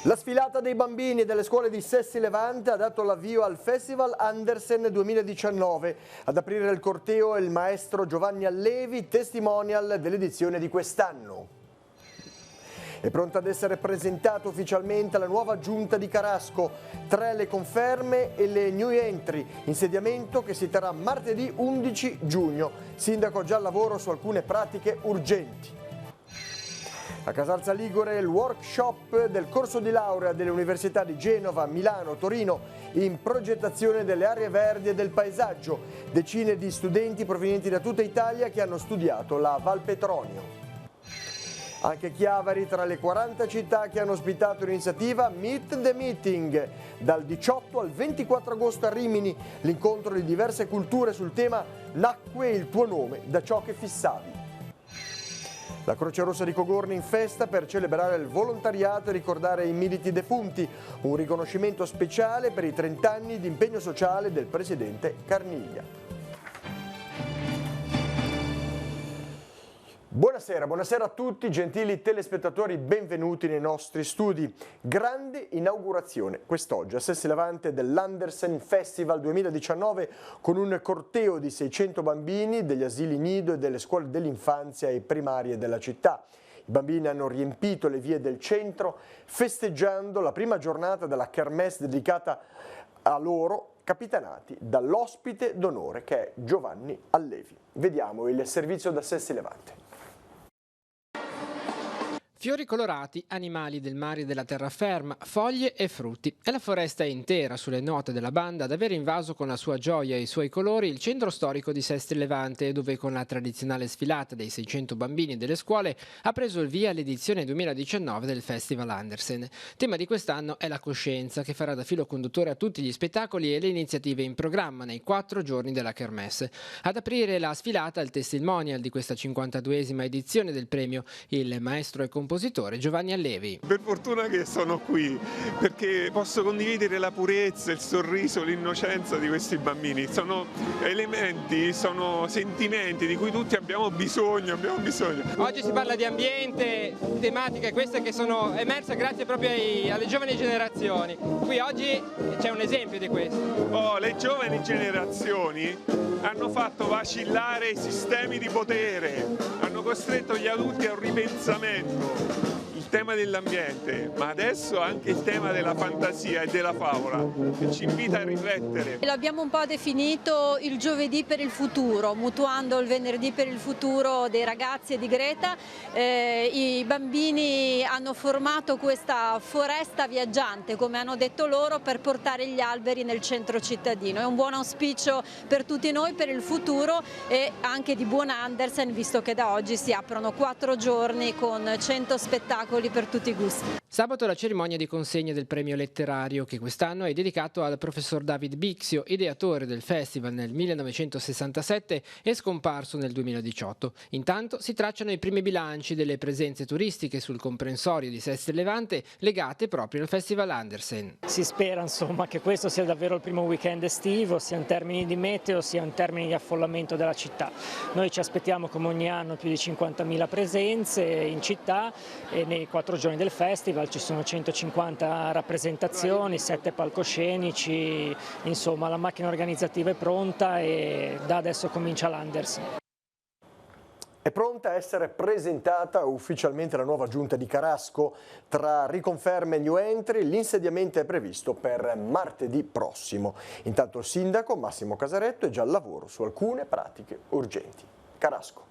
La sfilata dei bambini delle scuole di Sessi Levante ha dato l'avvio al Festival Andersen 2019. Ad aprire il corteo è il maestro Giovanni Allevi, testimonial dell'edizione di quest'anno. È pronta ad essere presentata ufficialmente la nuova giunta di Carasco. 3 le conferme e le new entry. Insediamento che si terrà martedì 11 giugno. Sindaco già al lavoro su alcune pratiche urgenti. A Casalza Ligure il workshop del corso di laurea delle università di Genova, Milano, Torino in progettazione delle aree verdi e del paesaggio. Decine di studenti provenienti da tutta Italia che hanno studiato la Val Petronio. Anche Chiavari tra le 40 città che hanno ospitato l'iniziativa Meet the Meeting. Dal 18 al 24 agosto a Rimini l'incontro di diverse culture sul tema Nacque il tuo nome da ciò che fissavi. La Croce Rossa di Cogorni in festa per celebrare il volontariato e ricordare i militi defunti, un riconoscimento speciale per i 30 anni di impegno sociale del presidente Carniglia. Buonasera a tutti, gentili telespettatori, benvenuti nei nostri studi. Grande inaugurazione quest'oggi a Sessi Levante dell'Andersen Festival 2019 con un corteo di 600 bambini degli asili nido e delle scuole dell'infanzia e primarie della città. I bambini hanno riempito le vie del centro festeggiando la prima giornata della kermesse dedicata a loro, capitanati dall'ospite d'onore che è Giovanni Allevi. Vediamo il servizio da Sessi Levante. Fiori colorati, animali del mare e della terraferma, foglie e frutti. E la foresta è intera sulle note della banda ad aver invaso con la sua gioia e i suoi colori il centro storico di Sesti Levante, dove con la tradizionale sfilata dei 600 bambini delle scuole ha preso il via l'edizione 2019 del Festival Andersen. Tema di quest'anno è la coscienza, che farà da filo conduttore a tutti gli spettacoli e le iniziative in programma nei 4 giorni della kermesse. Ad aprire la sfilata il testimonial di questa 52esima edizione del premio, il maestro e compositore Giovanni Allevi. Per fortuna che sono qui, perché posso condividere la purezza, il sorriso, l'innocenza di questi bambini. Sono elementi, sono sentimenti di cui tutti abbiamo bisogno. Oggi si parla di ambiente, tematiche queste che sono emerse grazie proprio alle giovani generazioni. Qui oggi c'è un esempio di questo. Le giovani generazioni hanno fatto vacillare i sistemi di potere, hanno costretto gli adulti a un ripensamento. Il tema dell'ambiente, ma adesso anche il tema della fantasia e della favola, che ci invita a riflettere. L'abbiamo un po' definito il giovedì per il futuro, mutuando il venerdì per il futuro dei ragazzi e di Greta. I bambini hanno formato questa foresta viaggiante, come hanno detto loro, per portare gli alberi nel centro cittadino. È un buon auspicio per tutti noi, per il futuro e anche di buon Andersen, visto che da oggi si aprono 4 giorni con 100 spettacoli per tutti i gusti. Sabato la cerimonia di consegna del premio letterario, che quest'anno è dedicato al professor David Bixio, ideatore del festival nel 1967 e scomparso nel 2018. Intanto si tracciano i primi bilanci delle presenze turistiche sul comprensorio di Sesti Levante legate proprio al Festival Andersen. Si spera insomma che questo sia davvero il primo weekend estivo, sia in termini di meteo sia in termini di affollamento della città. Noi ci aspettiamo come ogni anno più di 50.000 presenze in città e nei 4 giorni del festival ci sono 150 rappresentazioni, 7 palcoscenici, insomma la macchina organizzativa è pronta e da adesso comincia l'Andersen. È pronta a essere presentata ufficialmente la nuova giunta di Carasco. Tra riconferme e new entry l'insediamento è previsto per martedì prossimo. Intanto il sindaco Massimo Casaretto è già al lavoro su alcune pratiche urgenti. Carasco.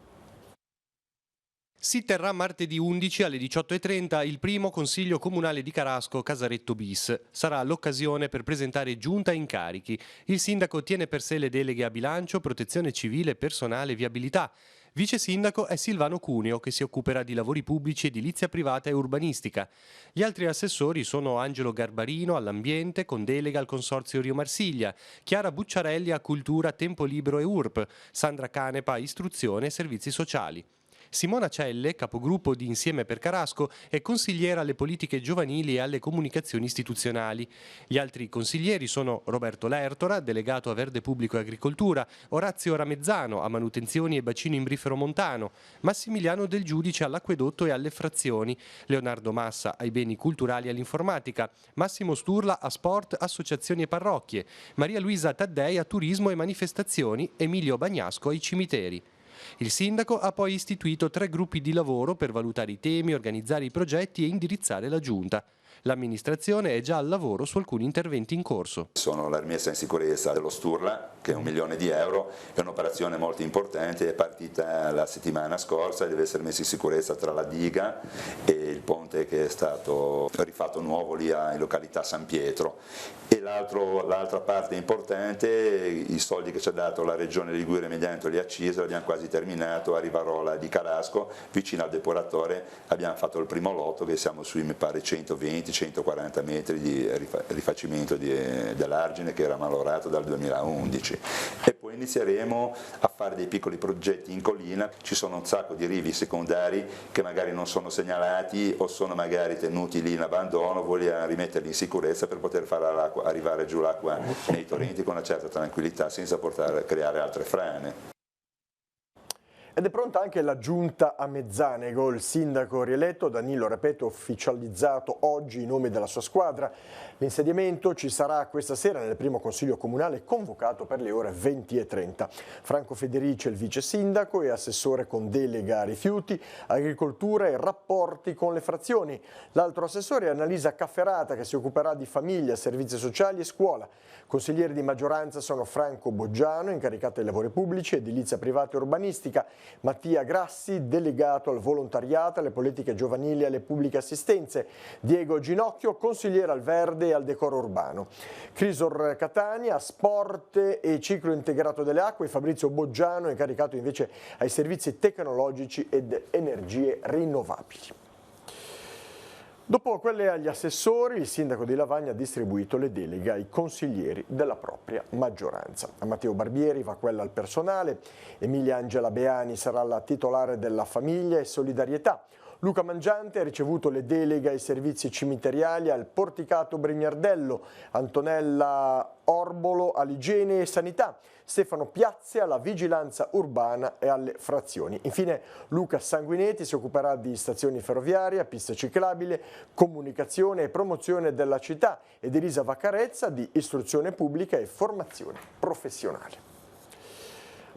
Si terrà martedì 11 alle 18:30 il primo Consiglio Comunale di Carasco Casaretto bis. Sarà l'occasione per presentare giunta e incarichi. Il sindaco tiene per sé le deleghe a bilancio, protezione civile, personale e viabilità. Vice sindaco è Silvano Cuneo, che si occuperà di lavori pubblici, edilizia privata e urbanistica. Gli altri assessori sono Angelo Garbarino all'ambiente con delega al Consorzio Rio Marsiglia, Chiara Bucciarelli a cultura, tempo libero e URP, Sandra Canepa a istruzione e servizi sociali. Simona Celle, capogruppo di Insieme per Carasco, è consigliera alle politiche giovanili e alle comunicazioni istituzionali. Gli altri consiglieri sono Roberto Lertora, delegato a Verde Pubblico e Agricoltura, Orazio Ramezzano a Manutenzioni e Bacino Imbrifero Montano, Massimiliano Del Giudice all'Acquedotto e alle Frazioni, Leonardo Massa ai Beni Culturali e all'Informatica, Massimo Sturla a Sport, Associazioni e Parrocchie, Maria Luisa Taddei a Turismo e Manifestazioni, Emilio Bagnasco ai Cimiteri. Il sindaco ha poi istituito 3 gruppi di lavoro per valutare i temi, organizzare i progetti e indirizzare la giunta. L'amministrazione è già al lavoro su alcuni interventi in corso. Sono la rimessa in sicurezza dello Sturla, che è €1 milione, è un'operazione molto importante, è partita la settimana scorsa e deve essere messa in sicurezza tra la diga e il ponte che è stato rifatto nuovo lì in località San Pietro. E l'altra parte importante, i soldi che ci ha dato la Regione Liguria mediante le accise, l'abbiamo quasi terminato a Rivarola di Carasco, vicino al depuratore, abbiamo fatto il primo lotto che siamo sui mi pare 120-140 metri di rifacimento dell'argine che era malorato dal 2011 e poi inizieremo a fare dei piccoli progetti in collina. Ci sono un sacco di rivi secondari che magari non sono segnalati o sono magari tenuti lì in abbandono, vogliamo rimetterli in sicurezza per poter fare arrivare giù l'acqua nei torrenti con una certa tranquillità senza creare altre frane. Ed è pronta anche la giunta a Mezzanego, il sindaco rieletto Danilo Repeto ufficializzato oggi in nome della sua squadra. L'insediamento ci sarà questa sera nel primo consiglio comunale convocato per le ore 20:30. Franco Federici è il vice sindaco e assessore con delega a rifiuti, agricoltura e rapporti con le frazioni. L'altro assessore è Annalisa Cafferata che si occuperà di famiglia, servizi sociali e scuola. Consiglieri di maggioranza sono Franco Boggiano, incaricato dei lavori pubblici, edilizia privata e urbanistica, Mattia Grassi, delegato al volontariato, alle politiche giovanili e alle pubbliche assistenze, Diego Ginocchio, consigliere al verde e al decoro urbano, Crisor Catania, sport e ciclo integrato delle acque, Fabrizio Boggiano, incaricato invece ai servizi tecnologici ed energie rinnovabili. Dopo quelle agli assessori, il sindaco di Lavagna ha distribuito le deleghe ai consiglieri della propria maggioranza. A Matteo Barbieri va quella al personale, Emilia Angela Beani sarà la titolare della famiglia e solidarietà. Luca Mangiante ha ricevuto le deleghe ai servizi cimiteriali al Porticato Brignardello, Antonella Orbolo all'igiene e sanità, Stefano Piazzi alla vigilanza urbana e alle frazioni. Infine Luca Sanguinetti si occuperà di stazioni ferroviarie, piste ciclabili, comunicazione e promozione della città ed Elisa Vaccarezza di istruzione pubblica e formazione professionale.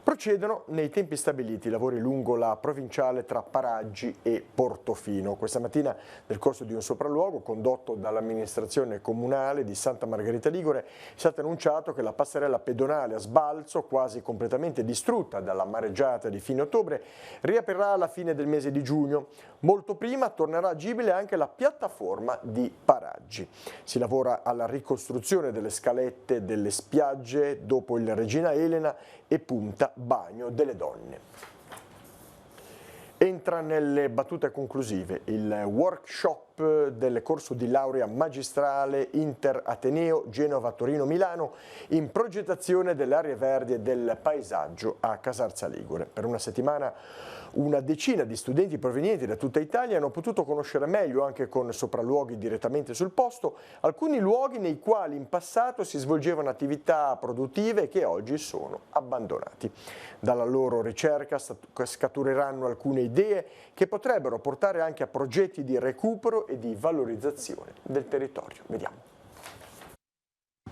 Procedono nei tempi stabiliti i lavori lungo la provinciale tra Paraggi e Portofino. Questa mattina, nel corso di un sopralluogo condotto dall'amministrazione comunale di Santa Margherita Ligure, è stato annunciato che la passerella pedonale a sbalzo, quasi completamente distrutta dalla mareggiata di fine ottobre, riaprirà alla fine del mese di giugno. Molto prima tornerà agibile anche la piattaforma di Paraggi. Si lavora alla ricostruzione delle scalette delle spiagge dopo il Regina Elena e Punta Bagno delle Donne. Entra nelle battute conclusive il workshop del corso di laurea magistrale Inter Ateneo Genova-Torino-Milano in progettazione delle aree verdi e del paesaggio a Casarza Ligure. Per una settimana una decina di studenti provenienti da tutta Italia hanno potuto conoscere meglio, anche con sopralluoghi direttamente sul posto, alcuni luoghi nei quali in passato si svolgevano attività produttive che oggi sono abbandonati. Dalla loro ricerca scaturiranno alcune idee che potrebbero portare anche a progetti di recupero e di valorizzazione del territorio. Vediamo.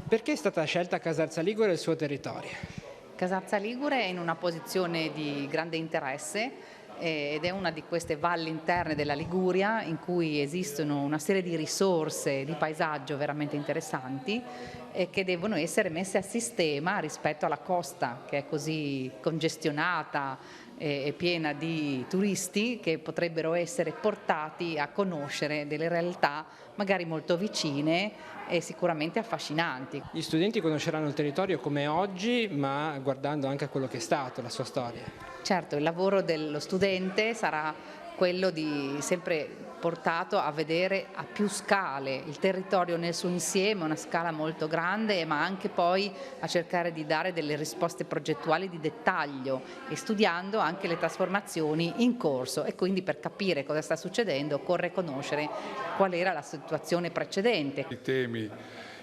Perché è stata scelta Casarza Ligure e il suo territorio? Casarza Ligure è in una posizione di grande interesse ed è una di queste valli interne della Liguria in cui esistono una serie di risorse di paesaggio veramente interessanti e che devono essere messe a sistema rispetto alla costa, che è così congestionata e piena di turisti, che potrebbero essere portati a conoscere delle realtà magari molto vicine e sicuramente affascinanti. Gli studenti conosceranno il territorio come oggi, ma guardando anche a quello che è stato, la sua storia. Certo, il lavoro dello studente sarà quello di sempre portato a vedere a più scale il territorio nel suo insieme, una scala molto grande, ma anche poi a cercare di dare delle risposte progettuali di dettaglio e studiando anche le trasformazioni in corso, e quindi per capire cosa sta succedendo occorre conoscere qual era la situazione precedente. I temi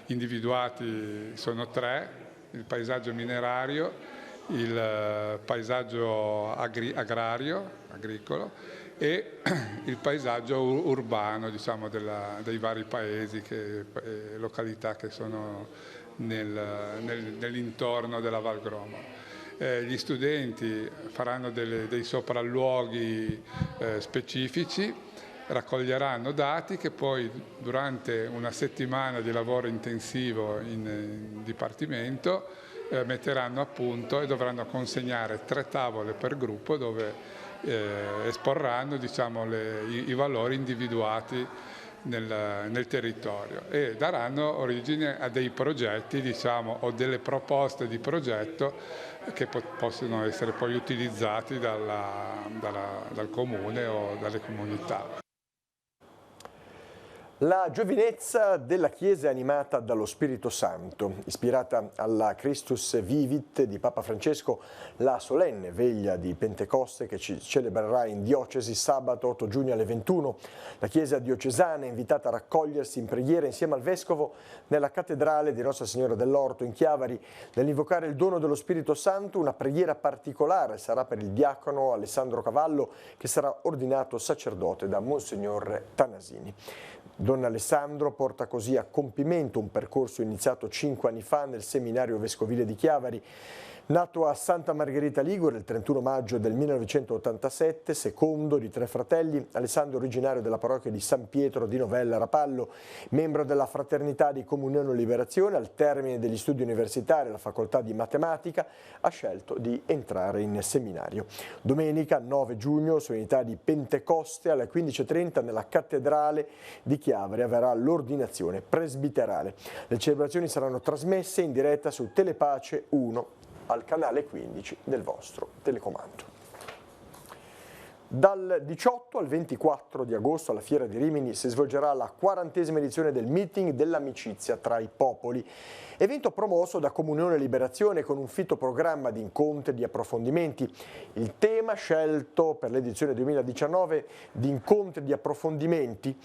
individuati sono 3: il paesaggio minerario, il paesaggio agricolo e il paesaggio urbano, diciamo, dei vari paesi e località che sono nell'intorno della Val Gromo. Gli studenti faranno dei sopralluoghi specifici, raccoglieranno dati che poi durante una settimana di lavoro intensivo in dipartimento metteranno a punto e dovranno consegnare 3 tavole per gruppo dove esporranno, diciamo, i valori individuati nel territorio e daranno origine a dei progetti, diciamo, o delle proposte di progetto che possono essere poi utilizzati dal comune o dalle comunità. La giovinezza della Chiesa è animata dallo Spirito Santo. Ispirata alla Christus Vivit di Papa Francesco, la solenne veglia di Pentecoste che ci celebrerà in diocesi sabato 8 giugno alle 21. La Chiesa diocesana è invitata a raccogliersi in preghiera insieme al Vescovo nella cattedrale di Nostra Signora dell'Orto in Chiavari. Nell'invocare il dono dello Spirito Santo, una preghiera particolare sarà per il diacono Alessandro Cavallo, che sarà ordinato sacerdote da Monsignor Tanasini. Don Alessandro porta così a compimento un percorso iniziato 5 anni fa nel seminario vescovile di Chiavari. Nato a Santa Margherita Ligure il 31 maggio del 1987, secondo di 3 fratelli, Alessandro è originario della parrocchia di San Pietro di Novella Rapallo, membro della Fraternità di Comunione e Liberazione. Al termine degli studi universitari alla facoltà di matematica ha scelto di entrare in seminario. Domenica 9 giugno, solennità di Pentecoste, alle 15:30 nella cattedrale di Chiavari avverrà l'ordinazione presbiterale. Le celebrazioni saranno trasmesse in diretta su Telepace 1 al canale 15 del vostro telecomando. Dal 18 al 24 di agosto alla Fiera di Rimini si svolgerà la 40ª edizione del Meeting dell'Amicizia tra i Popoli, evento promosso da Comunione e Liberazione con un fitto programma di incontri e di approfondimenti. Il tema scelto per l'edizione 2019 di incontri e di approfondimenti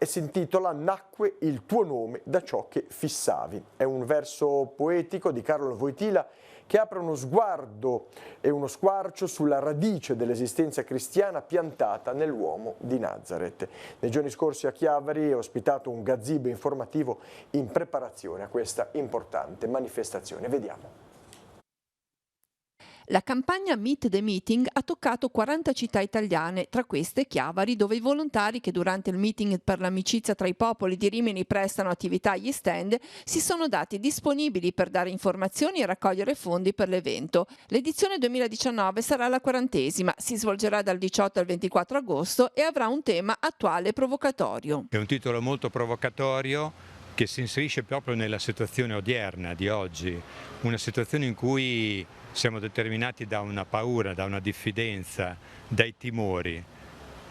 si intitola "Nacque il tuo nome da ciò che fissavi". È un verso poetico di Carlo Wojtyla che apre uno sguardo e uno squarcio sulla radice dell'esistenza cristiana piantata nell'uomo di Nazareth. Nei giorni scorsi a Chiavari è ospitato un gazebo informativo in preparazione a questa importante manifestazione. Vediamo. La campagna Meet the Meeting ha toccato 40 città italiane, tra queste Chiavari, dove i volontari che durante il meeting per l'amicizia tra i popoli di Rimini prestano attività agli stand si sono dati disponibili per dare informazioni e raccogliere fondi per l'evento. L'edizione 2019 sarà la 40ª, si svolgerà dal 18 al 24 agosto e avrà un tema attuale e provocatorio. È un titolo molto provocatorio che si inserisce proprio nella situazione odierna di oggi, una situazione in cui siamo determinati da una paura, da una diffidenza, dai timori.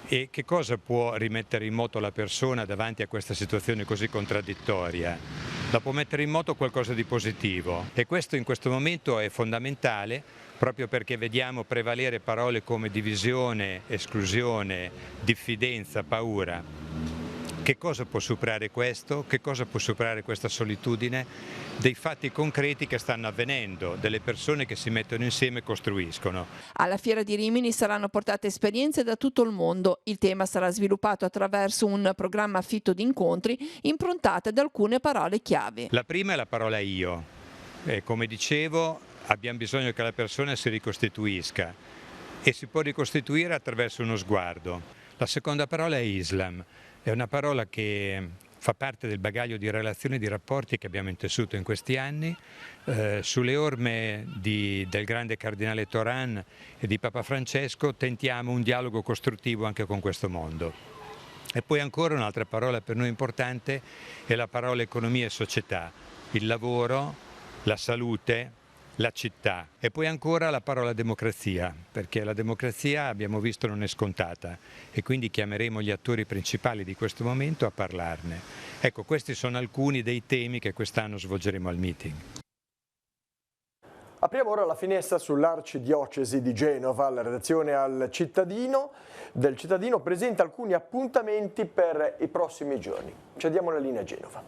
E che cosa può rimettere in moto la persona davanti a questa situazione così contraddittoria? La può mettere in moto qualcosa di positivo, e questo in questo momento è fondamentale proprio perché vediamo prevalere parole come divisione, esclusione, diffidenza, paura. Che cosa può superare questo? Che cosa può superare questa solitudine? Dei fatti concreti che stanno avvenendo, delle persone che si mettono insieme e costruiscono. Alla Fiera di Rimini saranno portate esperienze da tutto il mondo. Il tema sarà sviluppato attraverso un programma fitto di incontri improntate ad alcune parole chiave. La prima è la parola io. Come dicevo, abbiamo bisogno che la persona si ricostituisca e si può ricostituire attraverso uno sguardo. La seconda parola è Islam. È una parola che fa parte del bagaglio di relazioni e di rapporti che abbiamo intessuto in questi anni. Sulle orme del grande cardinale Toran e di Papa Francesco tentiamo un dialogo costruttivo anche con questo mondo. E poi ancora un'altra parola per noi importante è la parola economia e società. Il lavoro, la salute, la città. E poi ancora la parola democrazia, perché la democrazia abbiamo visto non è scontata e quindi chiameremo gli attori principali di questo momento a parlarne. Ecco, questi sono alcuni dei temi che quest'anno svolgeremo al meeting. Apriamo ora la finestra sull'Arcidiocesi di Genova. La redazione del Cittadino presenta alcuni appuntamenti per i prossimi giorni. Cediamo la linea a Genova.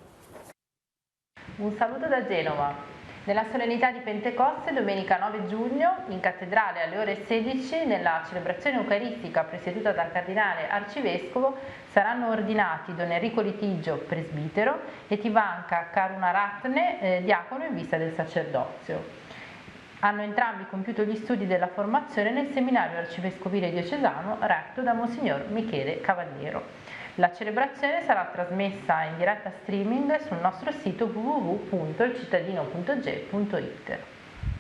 Un saluto da Genova. Nella solennità di Pentecoste, domenica 9 giugno, in cattedrale alle ore 16, nella celebrazione eucaristica presieduta dal cardinale arcivescovo, saranno ordinati Don Enrico Litigio, presbitero, e Tivanka Karunaratne, diacono in vista del sacerdozio. Hanno entrambi compiuto gli studi della formazione nel seminario arcivescovile diocesano retto da Monsignor Michele Cavaliero. La celebrazione sarà trasmessa in diretta streaming sul nostro sito www.ilcittadino.ge.it.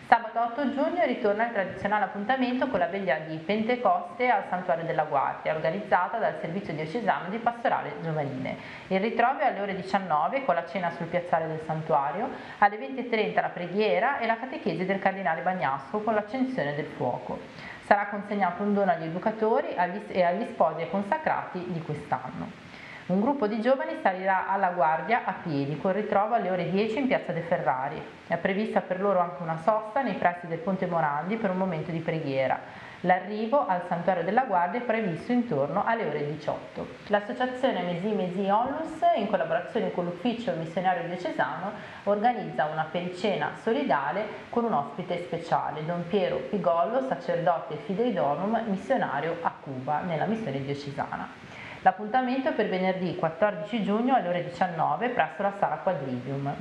Sabato 8 giugno ritorna il tradizionale appuntamento con la veglia di Pentecoste al Santuario della Guardia, organizzata dal Servizio Diocesano di Pastorale Giovanile. Il ritrovo è alle ore 19 con la cena sul piazzale del Santuario, alle 20:30 la preghiera e la catechesi del Cardinale Bagnasco con l'accensione del fuoco. Sarà consegnato un dono agli educatori e agli sposi consacrati di quest'anno. Un gruppo di giovani salirà alla Guardia a piedi, con ritrovo alle ore 10 in piazza De Ferrari. È prevista per loro anche una sosta nei pressi del Ponte Morandi per un momento di preghiera. L'arrivo al Santuario della Guardia è previsto intorno alle ore 18. L'associazione Mesi Mesi Onlus, in collaborazione con l'Ufficio Missionario Diocesano, organizza una pericena solidale con un ospite speciale, Don Piero Pigollo, sacerdote Fidei Donum, missionario a Cuba nella missione diocesana. L'appuntamento è per venerdì 14 giugno alle ore 19 presso la Sala Quadrivium.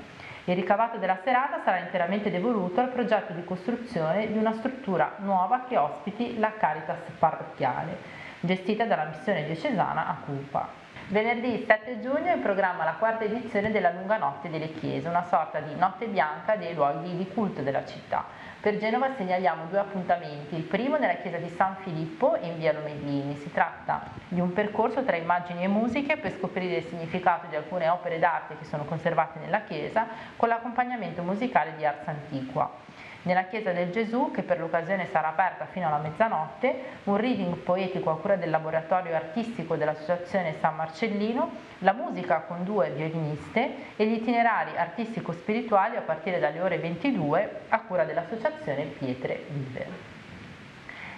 Il ricavato della serata sarà interamente devoluto al progetto di costruzione di una struttura nuova che ospiti la Caritas parrocchiale, gestita dalla missione diocesana a Cuba. Venerdì 7 giugno è in programma la quarta edizione della Lunga Notte delle Chiese, una sorta di notte bianca dei luoghi di culto della città. Per Genova segnaliamo 2 appuntamenti, il primo nella chiesa di San Filippo in via Lomellini. Si tratta di un percorso tra immagini e musiche per scoprire il significato di alcune opere d'arte che sono conservate nella chiesa con l'accompagnamento musicale di Ars Antiqua. Nella chiesa del Gesù, che per l'occasione sarà aperta fino alla mezzanotte, un reading poetico a cura del laboratorio artistico dell'Associazione San Marcellino, la musica con 2 violiniste e gli itinerari artistico-spirituali a partire dalle ore 22 a cura dell'Associazione Pietre Vive.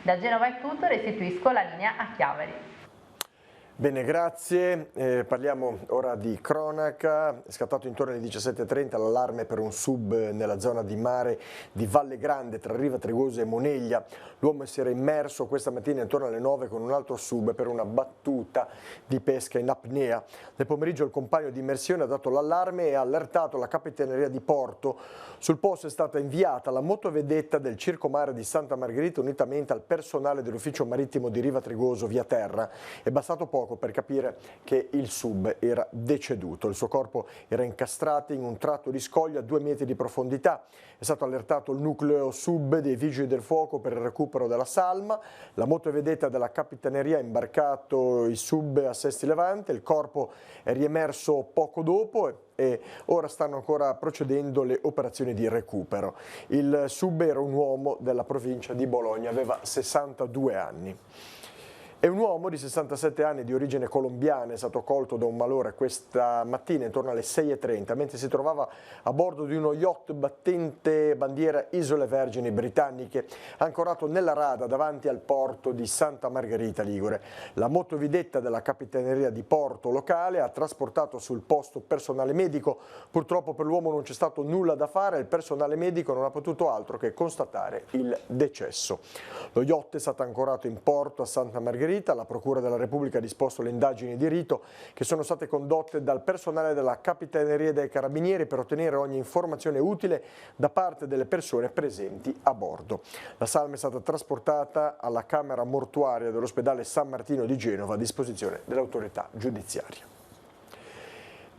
Da Genova è tutto, restituisco la linea a Chiavari. Bene, grazie. Parliamo ora di cronaca. È scattato intorno alle 17:30 l'allarme per un sub nella zona di mare di Valle Grande tra Riva Trigoso e Moneglia. L'uomo si era immerso questa mattina intorno alle 9 con un altro sub per una battuta di pesca in apnea. Nel pomeriggio il compagno di immersione ha dato l'allarme e ha allertato la Capitaneria di Porto. Sul posto è stata inviata la motovedetta del Circomare di Santa Margherita unitamente al personale dell'ufficio marittimo di Riva Trigoso via terra. È bastato poco per capire che il sub era deceduto. Il suo corpo era incastrato in un tratto di scoglia a 2 metri di profondità. È stato allertato il nucleo sub dei Vigili del Fuoco per il recupero della salma. La motovedetta della Capitaneria ha imbarcato il sub a Sesti Levante. Il corpo è riemerso poco dopo e ora stanno ancora procedendo le operazioni di recupero. Il sub era un uomo della provincia di Bologna, aveva 62 anni. E un uomo di 67 anni di origine colombiana è stato colto da un malore questa mattina intorno alle 6:30 mentre si trovava a bordo di uno yacht battente bandiera Isole Vergini Britanniche ancorato nella rada davanti al porto di Santa Margherita Ligure. La motovedetta della Capitaneria di Porto locale ha trasportato sul posto personale medico. Purtroppo per l'uomo non c'è stato nulla da fare, il personale medico non ha potuto altro che constatare il decesso. Lo yacht è stato ancorato in porto a Santa Margherita. La Procura della Repubblica ha disposto le indagini di rito che sono state condotte dal personale della Capitaneria dei Carabinieri per ottenere ogni informazione utile da parte delle persone presenti a bordo. La salma è stata trasportata alla camera mortuaria dell'ospedale San Martino di Genova a disposizione dell'autorità giudiziaria.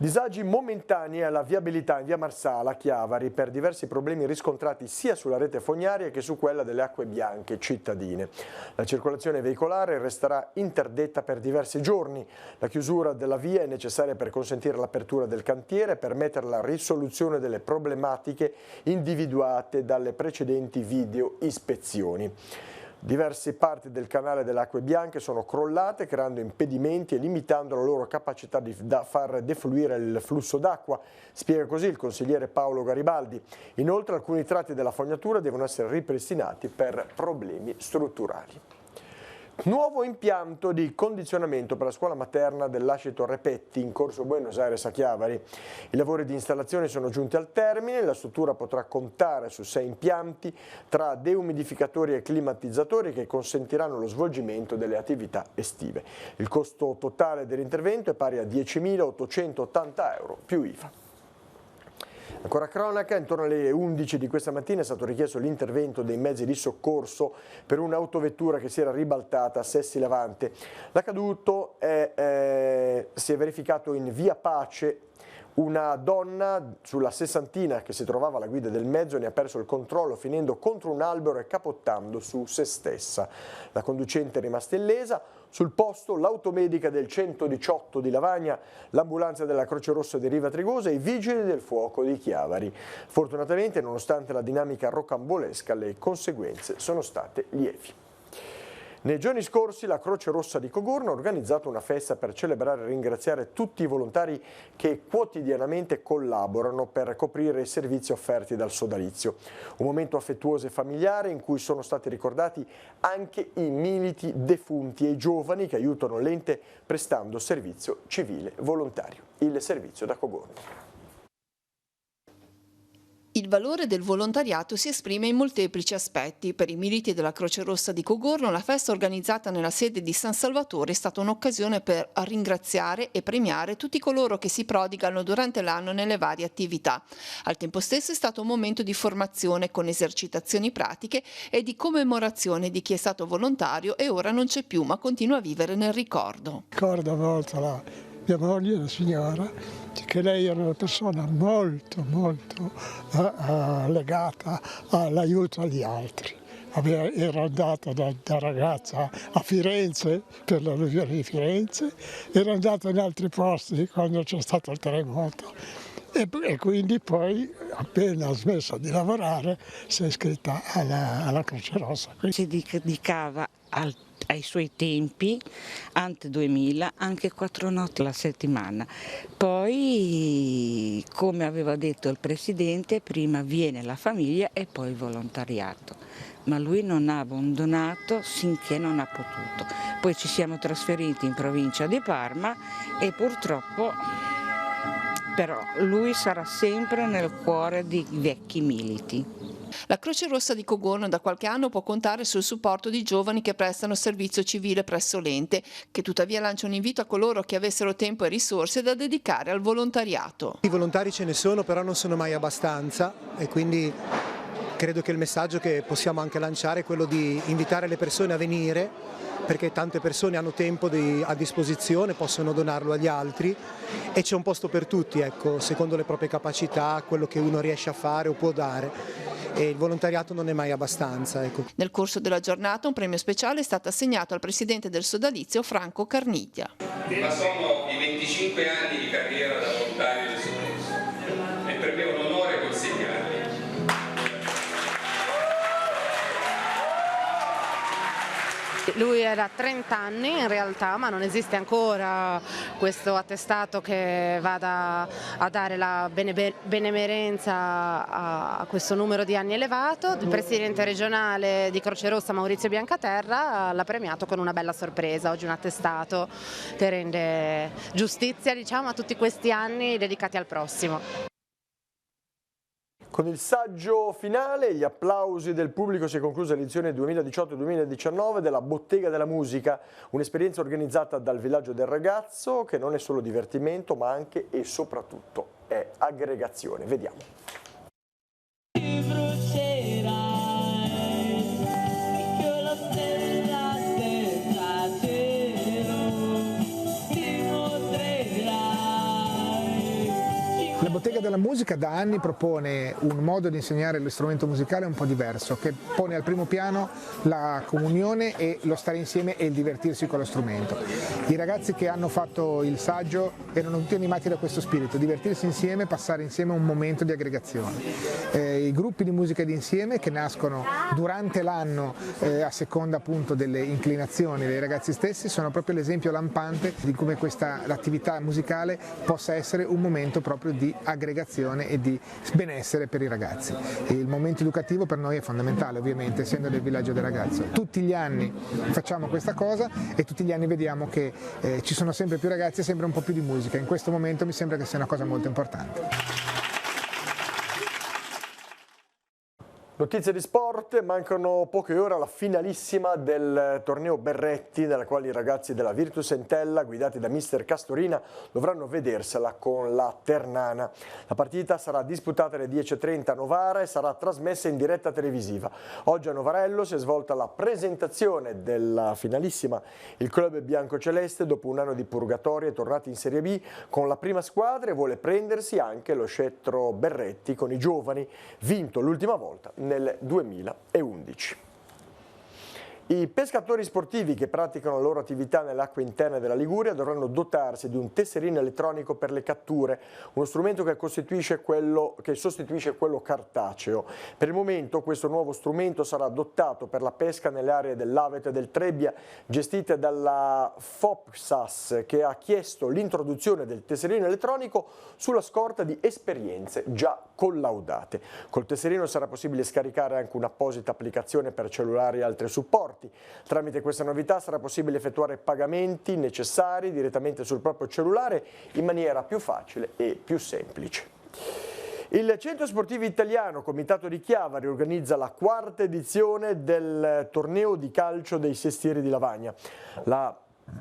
Disagi momentanei alla viabilità in via Marsala a Chiavari per diversi problemi riscontrati sia sulla rete fognaria che su quella delle acque bianche cittadine. La circolazione veicolare resterà interdetta per diversi giorni. La chiusura della via è necessaria per consentire l'apertura del cantiere e permettere la risoluzione delle problematiche individuate dalle precedenti video ispezioni. Diverse parti del canale delle acque bianche sono crollate, creando impedimenti e limitando la loro capacità di far defluire il flusso d'acqua, spiega così il consigliere Paolo Garibaldi. Inoltre alcuni tratti della fognatura devono essere ripristinati per problemi strutturali. Nuovo impianto di condizionamento per la scuola materna dell'Ascito Repetti in corso Buenos Aires a Chiavari. I lavori di installazione sono giunti al termine, la struttura potrà contare su 6 impianti tra deumidificatori e climatizzatori che consentiranno lo svolgimento delle attività estive. Il costo totale dell'intervento è pari a 10.880 euro più IVA. Ancora cronaca, intorno alle 11 di questa mattina è stato richiesto l'intervento dei mezzi di soccorso per un'autovettura che si era ribaltata a Sessi Levante. L'accaduto si è verificato in via Pace. Una donna sulla sessantina che si trovava alla guida del mezzo ne ha perso il controllo finendo contro un albero e capottando su se stessa. La conducente è rimasta illesa. Sul posto l'automedica del 118 di Lavagna, l'ambulanza della Croce Rossa di Riva Trigosa e i vigili del fuoco di Chiavari. Fortunatamente, nonostante la dinamica rocambolesca, le conseguenze sono state lievi. Nei giorni scorsi la Croce Rossa di Cogorno ha organizzato una festa per celebrare e ringraziare tutti i volontari che quotidianamente collaborano per coprire i servizi offerti dal sodalizio. Un momento affettuoso e familiare in cui sono stati ricordati anche i militi defunti e i giovani che aiutano l'ente prestando servizio civile volontario. Il servizio da Cogorno. Il valore del volontariato si esprime in molteplici aspetti. Per i militi della Croce Rossa di Cogorno, la festa organizzata nella sede di San Salvatore è stata un'occasione per ringraziare e premiare tutti coloro che si prodigano durante l'anno nelle varie attività. Al tempo stesso è stato un momento di formazione con esercitazioni pratiche e di commemorazione di chi è stato volontario e ora non c'è più, ma continua a vivere nel ricordo. Ricordo molto mia moglie, la signora, che lei era una persona molto legata all'aiuto agli altri. Era andata da ragazza a Firenze per l'alluvione di Firenze, era andata in altri posti quando c'è stato il terremoto e quindi poi appena ha smesso di lavorare si è iscritta alla Croce Rossa. Si dedicava ai suoi tempi, ante 2000, anche 4 notti alla settimana. Poi, come aveva detto il Presidente, prima viene la famiglia e poi il volontariato. Ma lui non ha abbandonato finché non ha potuto. Poi ci siamo trasferiti in provincia di Parma e purtroppo però lui sarà sempre nel cuore dei vecchi militi. La Croce Rossa di Cogorno da qualche anno può contare sul supporto di giovani che prestano servizio civile presso l'ente, che tuttavia lancia un invito a coloro che avessero tempo e risorse da dedicare al volontariato. I volontari ce ne sono, però non sono mai abbastanza e quindi credo che il messaggio che possiamo anche lanciare è quello di invitare le persone a venire, perché tante persone hanno tempo a disposizione, possono donarlo agli altri e c'è un posto per tutti, ecco, secondo le proprie capacità, quello che uno riesce a fare o può dare. E il volontariato non è mai abbastanza. Ecco. Nel corso della giornata un premio speciale è stato assegnato al presidente del sodalizio Franco Carnitia. Ma sono i 25 anni di carriera da volontario del soccorso e per me è un onore consegnarli. Lui era 30 anni in realtà, ma non esiste ancora questo attestato che vada a dare la benemerenza a questo numero di anni elevato. Il presidente regionale di Croce Rossa Maurizio Biancaterra l'ha premiato con una bella sorpresa, oggi un attestato che rende giustizia, diciamo, a tutti questi anni dedicati al prossimo. Con il saggio finale e gli applausi del pubblico si è conclusa l'edizione 2018-2019 della Bottega della Musica, un'esperienza organizzata dal Villaggio del Ragazzo che non è solo divertimento ma anche e soprattutto è aggregazione. Vediamo. La Bottega della Musica da anni propone un modo di insegnare lo strumento musicale un po' diverso, che pone al primo piano la comunione e lo stare insieme e il divertirsi con lo strumento. I ragazzi che hanno fatto il saggio erano tutti animati da questo spirito, divertirsi insieme, passare insieme un momento di aggregazione. I gruppi di musica d'insieme che nascono durante l'anno a seconda appunto delle inclinazioni dei ragazzi stessi sono proprio l'esempio lampante di come l'attività musicale possa essere un momento proprio di aggregazione e di benessere per i ragazzi. Il momento educativo per noi è fondamentale, ovviamente, essendo del villaggio del ragazzo. Tutti gli anni facciamo questa cosa e tutti gli anni vediamo che ci sono sempre più ragazzi e sempre un po' più di musica. In questo momento mi sembra che sia una cosa molto importante. Notizie di sport, mancano poche ore alla finalissima del torneo Berretti, nella quale i ragazzi della Virtus Entella, guidati da mister Castorina, dovranno vedersela con la Ternana. La partita sarà disputata alle 10:30 a Novara e sarà trasmessa in diretta televisiva. Oggi a Novarello si è svolta la presentazione della finalissima. Il club biancoceleste, dopo un anno di purgatorio, è tornato in Serie B con la prima squadra e vuole prendersi anche lo scettro Berretti con i giovani, vinto l'ultima volta nel 2011. I pescatori sportivi che praticano la loro attività nelle acque interne della Liguria dovranno dotarsi di un tesserino elettronico per le catture, uno strumento che sostituisce quello cartaceo. Per il momento questo nuovo strumento sarà adottato per la pesca nelle aree dell'Avet e del Trebbia gestite dalla FOPSAS, che ha chiesto l'introduzione del tesserino elettronico sulla scorta di esperienze già collaudate. Col tesserino sarà possibile scaricare anche un'apposita applicazione per cellulari e altri supporti. Tramite questa novità sarà possibile effettuare pagamenti necessari direttamente sul proprio cellulare in maniera più facile e più semplice. Il Centro Sportivo Italiano Comitato di Chiavari organizza la 4ª edizione del torneo di calcio dei Sestieri di Lavagna. La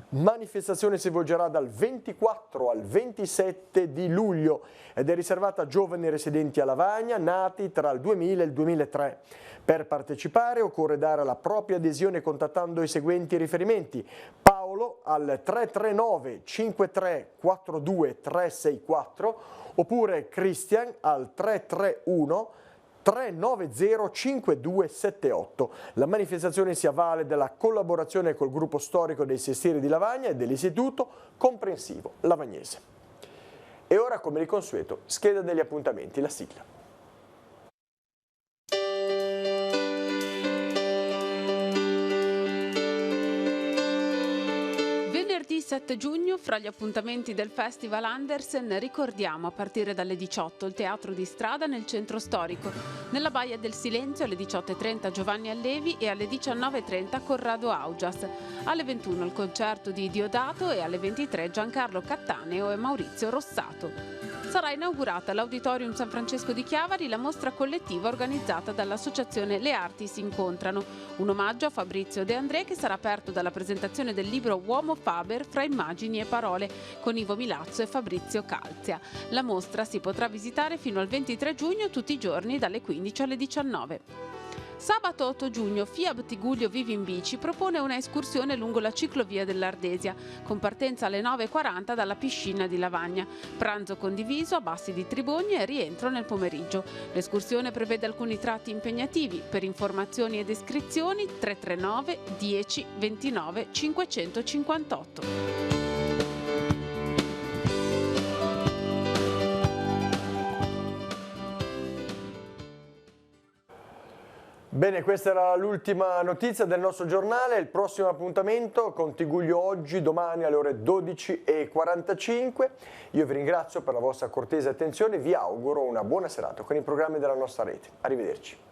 manifestazione si svolgerà dal 24 al 27 di luglio ed è riservata a giovani residenti a Lavagna nati tra il 2000 e il 2003. Per partecipare occorre dare la propria adesione contattando i seguenti riferimenti: Paolo al 339 53 42 364 oppure Christian al 331 390 5278. La manifestazione si avvale della collaborazione col gruppo storico dei Sestieri di Lavagna e dell'Istituto Comprensivo Lavagnese. E ora, come di consueto, scheda degli appuntamenti, la sigla. Venerdì 7 giugno, fra gli appuntamenti del Festival Andersen, ricordiamo a partire dalle 18 il Teatro di Strada nel centro storico. Nella Baia del Silenzio alle 18:30 Giovanni Allevi e alle 19:30 Corrado Augias. Alle 21 il concerto di Diodato e alle 23 Giancarlo Cattaneo e Maurizio Rossato. Sarà inaugurata all'Auditorium San Francesco di Chiavari la mostra collettiva organizzata dall'associazione Le Arti si incontrano, un omaggio a Fabrizio De André che sarà aperto dalla presentazione del libro Uomo Faber fra immagini e parole con Ivo Milazzo e Fabrizio Calzia. La mostra si potrà visitare fino al 23 giugno tutti i giorni dalle 15 alle 19. Sabato 8 giugno FIAB Tigullio Vivi in Bici propone una escursione lungo la ciclovia dell'Ardesia, con partenza alle 9:40 dalla piscina di Lavagna, pranzo condiviso a Bassi di Tribogni e rientro nel pomeriggio. L'escursione prevede alcuni tratti impegnativi. Per informazioni ed iscrizioni 339 10 29 558. Bene, questa era l'ultima notizia del nostro giornale. Il prossimo appuntamento con Tigullio Oggi, domani alle ore 12:45. Io vi ringrazio per la vostra cortese attenzione e vi auguro una buona serata con i programmi della nostra rete. Arrivederci.